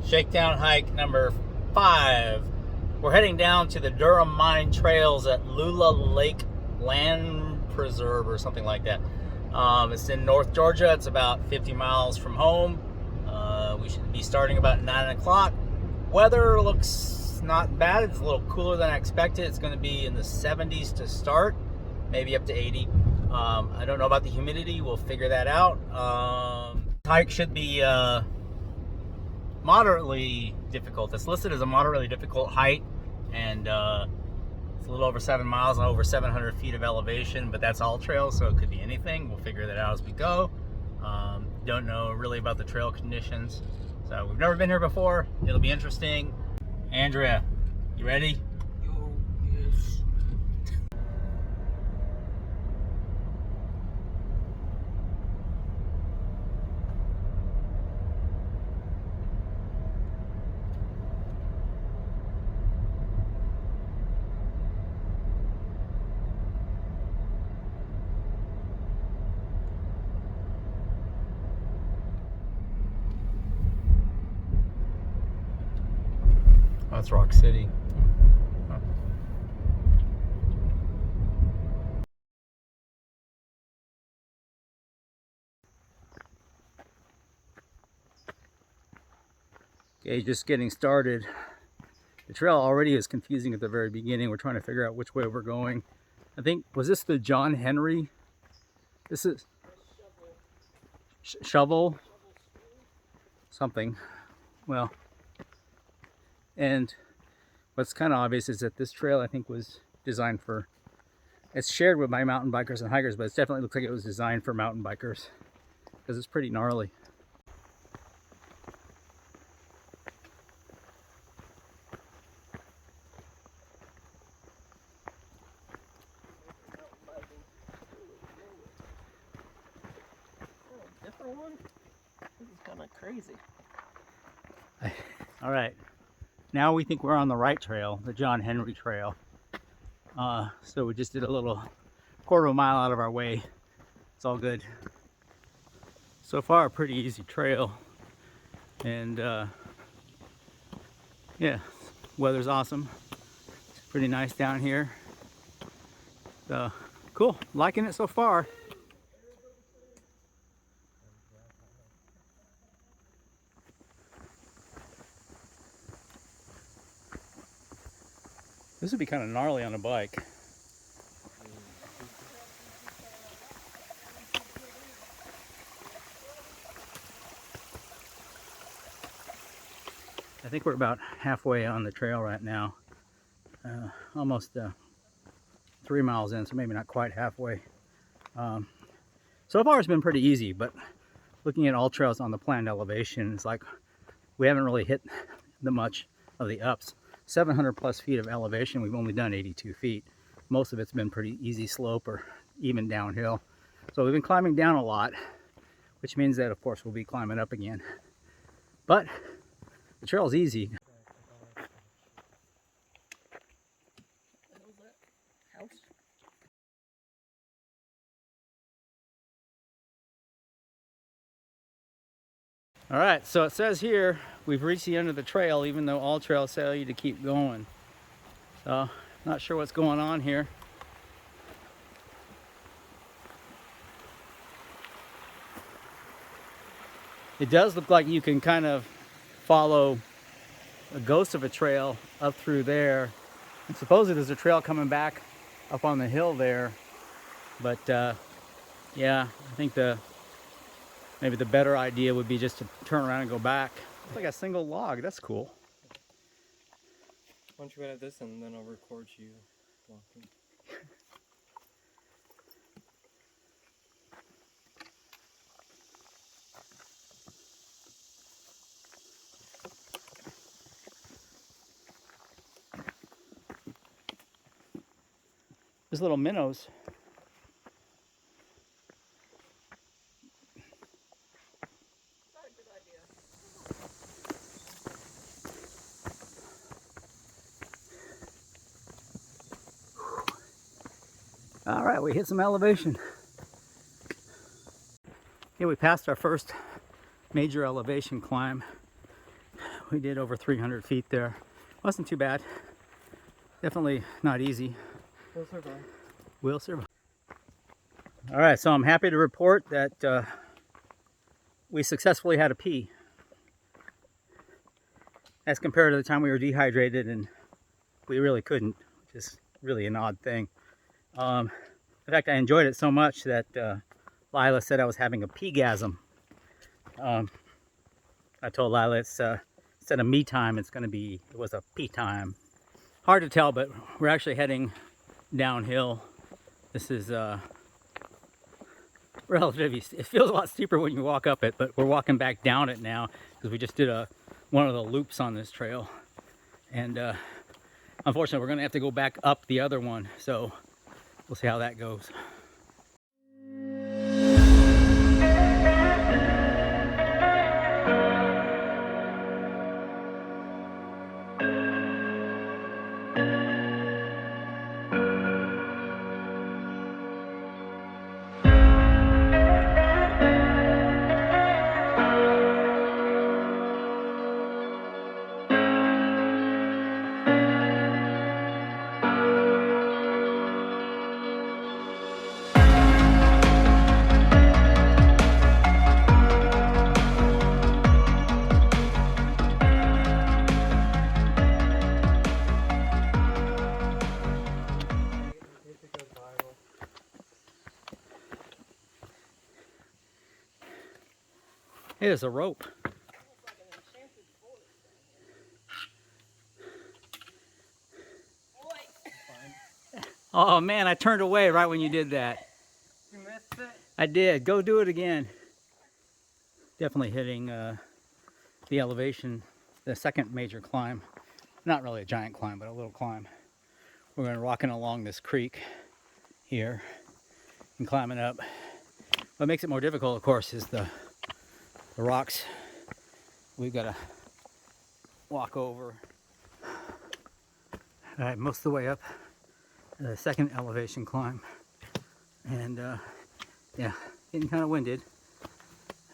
Shakedown hike number 5. We're heading down to the Durham Mine Trails at Lula Lake Land Preserve or something like that. It's in North Georgia. It's about 50 miles from home. We should be starting about 9 o'clock. Weather looks not bad. It's a little cooler than I expected. It's going to be in the 70s to start, maybe up to 80. I don't know about the humidity. We'll figure that out. Hike should be moderately difficult. It's listed as a moderately difficult height, and it's a little over 7 miles and over 700 feet of elevation, but that's all trails, so it could be anything. We'll figure that out as we go. Don't know really about the trail conditions, so we've never been here before. It'll be interesting. Andrea, you ready? Oh, yes. That's Rock City. Okay, just getting started. The trail already is confusing at the very beginning. We're trying to figure out which way we're going. I think, was this the John Henry? This is Shovel something. Well, and what's kind of obvious is that this trail, I think, was designed for, it's shared with my mountain bikers and hikers, but it definitely looks like it was designed for mountain bikers because it's pretty gnarly. Different one? This is kind of crazy. All right, now we think we're on the right trail, the John Henry Trail. So we just did a little quarter of a mile out of our way. It's all good. So far, a pretty easy trail. And yeah, weather's awesome. It's pretty nice down here. So cool, liking it so far. This would be kind of gnarly on a bike. I think we're about halfway on the trail right now. Almost 3 miles in, so maybe not quite halfway. So far it's been pretty easy, but looking at all trails on the planned elevation, it's like we haven't really hit the much of the ups. 700 plus feet of elevation, we've only done 82 feet. Most of it's been pretty easy slope or even downhill. So we've been climbing down a lot, which means that of course we'll be climbing up again. But the trail's easy. House? All right, so it says here we've reached the end of the trail, even though all trails tell you to keep going. So, not sure what's going on here. It does look like you can kind of follow a ghost of a trail up through there. And supposedly there's a trail coming back up on the hill there. But yeah, I think maybe the better idea would be just to turn around and go back. It's like a single log. That's cool. Why don't you edit this and then I'll record you walking. There's little minnows. All right, we hit some elevation. Yeah, we passed our first major elevation climb. We did over 300 feet there. Wasn't too bad. Definitely not easy. We'll survive. We'll survive. All right, so I'm happy to report that we successfully had a pee. As compared to the time we were dehydrated and we really couldn't, which is really an odd thing. In fact, I enjoyed it so much that Lila said I was having a pee-gasm. I told Lila it's instead of me time, it was a pee time. Hard to tell, but we're actually heading downhill. This is relatively, it feels a lot steeper when you walk up it, but we're walking back down it now because we just did one of the loops on this trail. And unfortunately, we're gonna have to go back up the other one. So we'll see how that goes. Hey, there's a rope. Oh man, I turned away right when you did that. You missed it? I did. Go do it again. Definitely hitting the elevation, the second major climb. Not really a giant climb, but a little climb. We're going to rocking along this creek here and climbing up. What makes it more difficult, of course, is the rocks we've got to walk over. All right, most of the way up the second elevation climb, and yeah, getting kind of winded,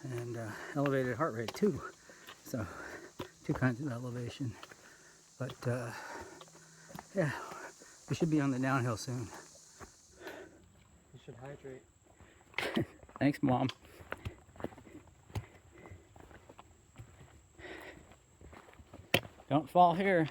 and elevated heart rate too. So two kinds of elevation, but yeah, we should be on the downhill soon. You should hydrate. Thanks, Mom. Don't fall here.